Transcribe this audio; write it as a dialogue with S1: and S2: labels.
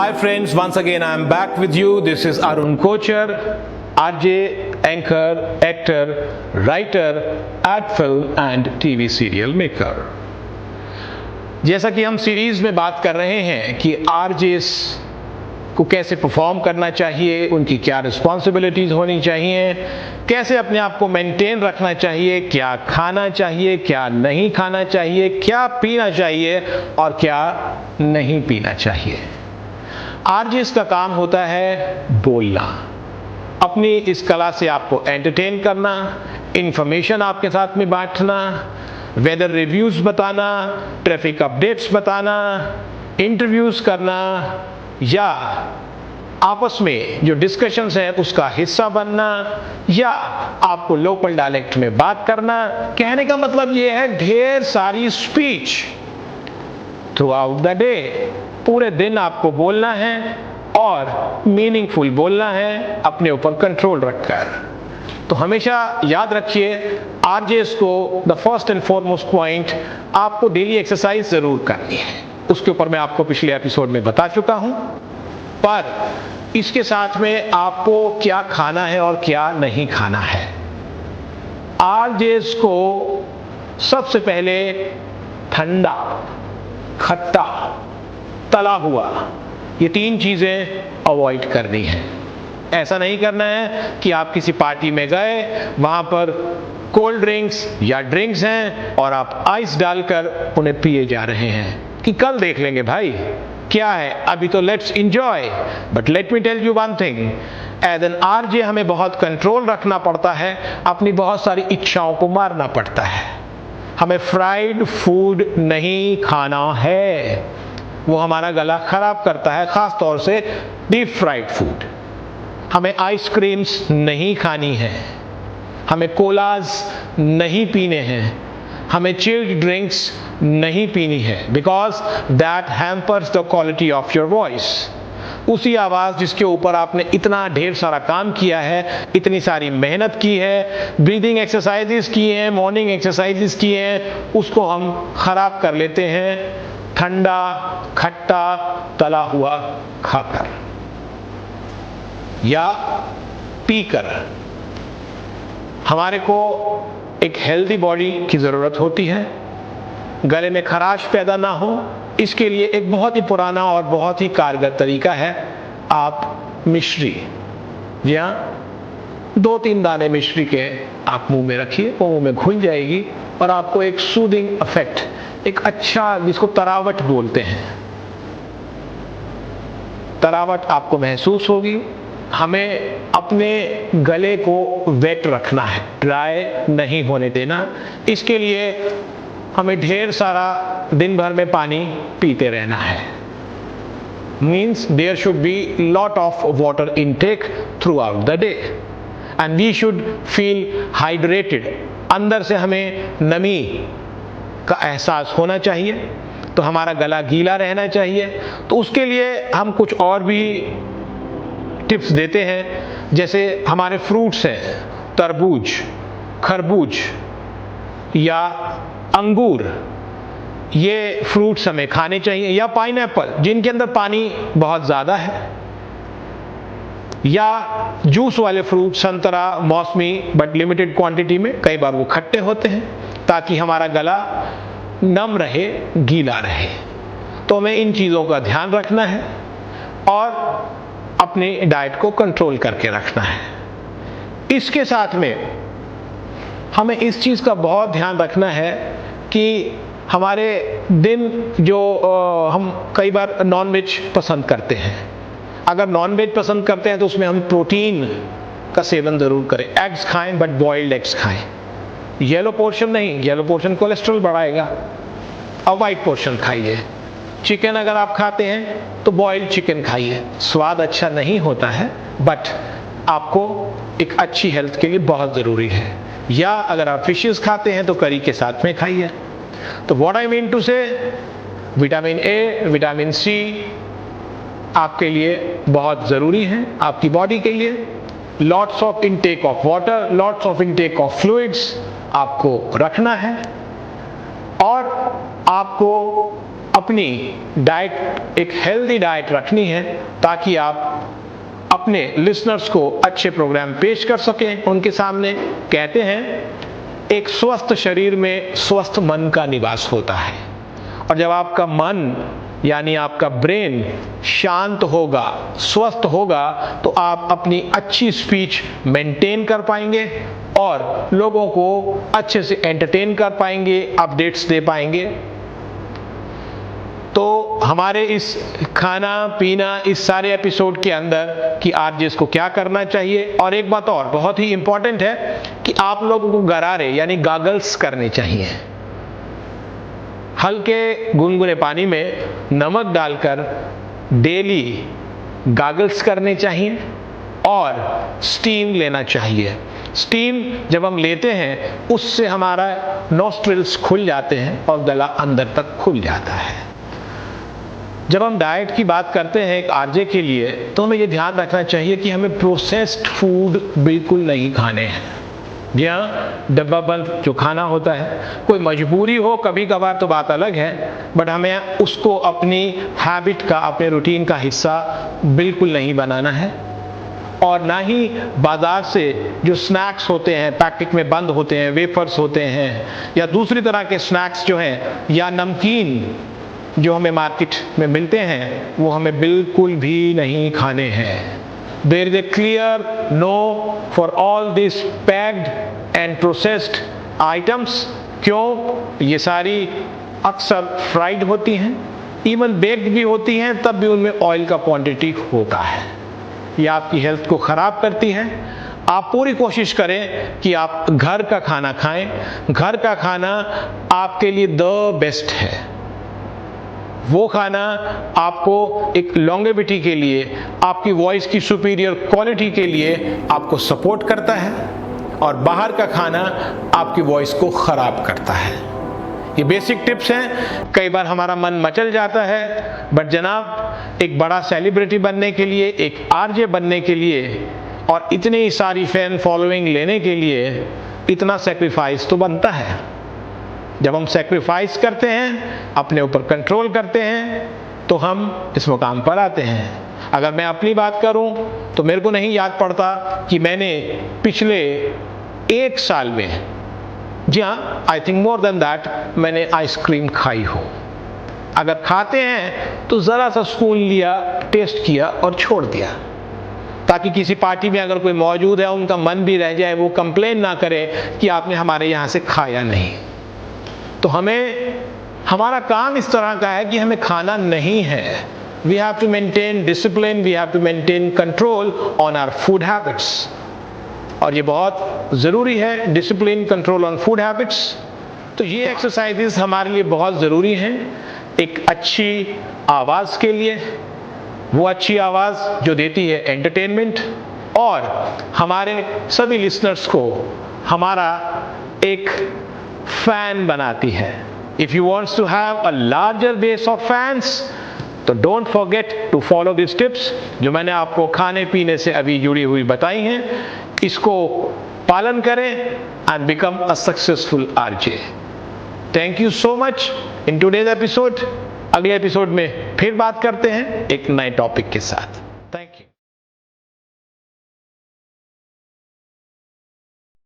S1: Hi friends, once again I am back with you. This is Arun Kochar, RJ, anchor, actor, writer, ad film and TV serial maker. जैसा कि हम series में बात कर रहे हैं कि आरजेस को कैसे परफॉर्म करना चाहिए, उनकी क्या रिस्पॉन्सिबिलिटीज होनी चाहिए, कैसे अपने आप को मेंटेन रखना चाहिए, क्या खाना चाहिए, क्या नहीं खाना चाहिए, क्या पीना चाहिए और क्या नहीं पीना चाहिए। आरजेस का काम होता है बोलना, अपनी इस कला से आपको एंटरटेन करना, इंफॉर्मेशन आपके साथ में बांटना, वेदर रिव्यूज बताना, ट्रैफिक अपडेट्स बताना, इंटरव्यूज करना या आपस में जो डिस्कशंस है उसका हिस्सा बनना या आपको लोकल डायलेक्ट में बात करना। कहने का मतलब ये है ढेर सारी speech through out the day, पूरे दिन आपको बोलना है और मीनिंगफुल बोलना है, अपने ऊपर कंट्रोल रखकर। तो हमेशा याद रखिए आरजेस को the first and foremost point, आपको डेली एक्सरसाइज जरूर करनी है। उसके ऊपर मैं आपको पिछले एपिसोड में बता चुका हूं, पर इसके साथ में आपको क्या खाना है और क्या नहीं खाना है। आरजेस को सबसे पहले ठंडा, खट्टा, तला हुआ, ये तीन चीजें अवॉइड करनी है। ऐसा नहीं करना है कि आप किसी पार्टी में गए, वहां पर कोल्ड ड्रिंक्स या ड्रिंक्स हैं और आप आइस डालकर उन्हें पिए जा रहे हैं कि कल देख लेंगे भाई क्या है, अभी तो let's enjoy. But let me tell you one thing, as an RJ हमें बहुत कंट्रोल रखना पड़ता है, अपनी बहुत सारी इच्छाओं को मारना पड़ता है। हमें फ्राइड फूड नहीं खाना है, वो हमारा गला खराब करता है, खास तौर से डीप फ्राइड फूड। हमें आइसक्रीम्स नहीं खानी है, हमें कोलाज नहीं पीने हैं, हमें चिल्ड ड्रिंक्स नहीं पीनी है, because that hampers the quality of your voice. उसी आवाज़ जिसके ऊपर आपने इतना ढेर सारा काम किया है, इतनी सारी मेहनत की है, ब्रीदिंग एक्सरसाइजेस की हैं, मॉर्निंग एक्सरसाइजेस की हैं, उसको हम खराब कर लेते हैं ठंडा, खट्टा, तला हुआ खाकर या पीकर। हमारे को एक हेल्दी बॉडी की ज़रूरत होती है, गले में खराश पैदा ना हो, इसके लिए एक बहुत ही पुराना और बहुत ही कारगर तरीका है, आप मिश्री या 2-3 दाने मिश्री के आप मुंह में रखिए, वो मुंह में घुल जाएगी और आपको एक सूदिंग इफेक्ट, एक अच्छा, जिसको तरावट बोलते हैं, तरावट आपको महसूस होगी। हमें अपने गले को वेट रखना है, ड्राई नहीं होने देना। इसके लिए हमें ढेर सारा दिन भर में पानी पीते रहना है। Means there should be lot of water intake throughout the day and we should feel hydrated. अंदर से हमें नमी का एहसास होना चाहिए, तो हमारा गला गीला रहना चाहिए। तो उसके लिए हम कुछ और भी टिप्स देते हैं, जैसे हमारे फ्रूट्स हैं, तरबूज, खरबूज या अंगूर, ये फ्रूट्स हमें खाने चाहिए, या पाइनएप्पल जिनके अंदर पानी बहुत ज़्यादा है, या जूस वाले फ्रूट, संतरा, मौसमी, बट लिमिटेड क्वांटिटी में, कई बार वो खट्टे होते हैं, ताकि हमारा गला नम रहे, गीला रहे। तो हमें इन चीज़ों का ध्यान रखना है और अपनी डाइट को कंट्रोल करके रखना है। इसके साथ में हमें इस चीज़ का बहुत ध्यान रखना है कि हमारे दिन जो हम कई बार नॉनवेज पसंद करते हैं, अगर नॉनवेज पसंद करते हैं तो उसमें हम प्रोटीन का सेवन ज़रूर करें। एग्स खाएं, बट बॉइल्ड एग्स खाएं, येलो पोर्शन नहीं, येलो पोर्शन कोलेस्ट्रॉल बढ़ाएगा। अब वाइट पोर्शन खाइए। चिकन अगर आप खाते हैं तो बॉइल्ड चिकन खाइए, स्वाद अच्छा नहीं होता है, बट आपको एक अच्छी हेल्थ के लिए बहुत ज़रूरी है। या अगर आप फिशेस खाते हैं तो करी के साथ में खाइए। तो व्हाट आई मीन टू से, विटामिन ए, विटामिन सी आपके लिए बहुत ज़रूरी है, आपकी बॉडी के लिए। Lots of intake of water, lots of intake of fluids आपको रखना है, और आपको अपनी डाइट, एक हेल्दी डाइट रखनी है ताकि आप अपने लिसनर्स को अच्छे प्रोग्राम पेश कर सकें उनके सामने। कहते हैं एक स्वस्थ शरीर में स्वस्थ मन का निवास होता है, और जब आपका मन यानी आपका ब्रेन शांत होगा, स्वस्थ होगा, तो आप अपनी अच्छी स्पीच मेंटेन कर पाएंगे और लोगों को अच्छे से एंटरटेन कर पाएंगे, अपडेट्स दे पाएंगे। तो हमारे इस खाना पीना इस सारे एपिसोड के अंदर कि आरजेस को क्या करना चाहिए, और एक बात और बहुत ही इंपॉर्टेंट है कि आप लोगों को गरारे यानी गागल्स करने चाहिए। हल्के गुनगुने पानी में नमक डालकर डेली गागल्स करने चाहिए और स्टीम लेना चाहिए। स्टीम जब हम लेते हैं उससे हमारा नॉस्ट्रिल्स खुल जाते हैं और गला अंदर तक खुल जाता है। जब हम डाइट की बात करते हैं एक आरजे के लिए, तो हमें ये ध्यान रखना चाहिए कि हमें प्रोसेस्ड फूड बिल्कुल नहीं खाने हैं। जी हाँ, डब्बा बंद जो खाना होता है, कोई मजबूरी हो कभी कभार तो बात अलग है, बट हमें उसको अपनी हैबिट का, अपने रूटीन का हिस्सा बिल्कुल नहीं बनाना है। और ना ही बाजार से जो स्नैक्स होते हैं पैकेट में बंद होते हैं, वेफर्स होते हैं या दूसरी तरह के स्नैक्स जो हैं, या नमकीन जो हमें मार्केट में मिलते हैं, वो हमें बिल्कुल भी नहीं खाने हैं। There is a clear no for all these packed and processed items। क्यों? ये सारी अक्सर फ्राइड होती हैं, इवन बेक्ड भी होती हैं, तब भी उनमें ऑयल का क्वांटिटी होता है। ये आपकी हेल्थ को ख़राब करती है। आप पूरी कोशिश करें कि आप घर का खाना खाएं। घर का खाना आपके लिए द बेस्ट है। वो खाना आपको एक लॉन्गेविटी के लिए, आपकी वॉइस की सुपीरियर क्वालिटी के लिए आपको सपोर्ट करता है, और बाहर का खाना आपकी वॉइस को ख़राब करता है। ये बेसिक टिप्स हैं। कई बार हमारा मन मचल जाता है, बट जनाब एक बड़ा सेलिब्रिटी बनने के लिए, एक आरजे बनने के लिए और इतनी सारी फैन फॉलोइंग लेने के लिए इतना सेक्रीफाइस तो बनता है। जब हम सेक्रीफाइस करते हैं, अपने ऊपर कंट्रोल करते हैं, तो हम इस मुकाम पर आते हैं। अगर मैं अपनी बात करूं तो मेरे को नहीं याद पड़ता कि मैंने पिछले 1 साल में, जी हाँ, I think more than that, मैंने आइसक्रीम खाई हो। अगर खाते हैं तो ज़रा सा स्पून लिया, टेस्ट किया और छोड़ दिया, ताकि किसी पार्टी में अगर कोई मौजूद है उनका मन भी रह जाए, वो कंप्लेन ना करे कि आपने हमारे यहाँ से खाया नहीं। तो हमारा काम इस तरह का है कि हमें खाना नहीं है। We have to maintain discipline, we have to maintain control on our food habits, और ये बहुत ज़रूरी है, discipline, control on food habits. तो ये एक्सरसाइजेस हमारे लिए बहुत ज़रूरी हैं एक अच्छी आवाज़ के लिए। वो अच्छी आवाज़ जो देती है एंटरटेनमेंट, और हमारे सभी लिसनर्स को हमारा एक फैन बनाती है। If you want to have a larger base of fans, तो don't forget to follow these tips जो मैंने आपको खाने पीने से अभी जुड़ी हुई बताई हैं। इसको पालन करें and become a successful RJ। Thank you so much in today's episode। अगले एपिसोड में फिर बात करते हैं एक नए टॉपिक के साथ।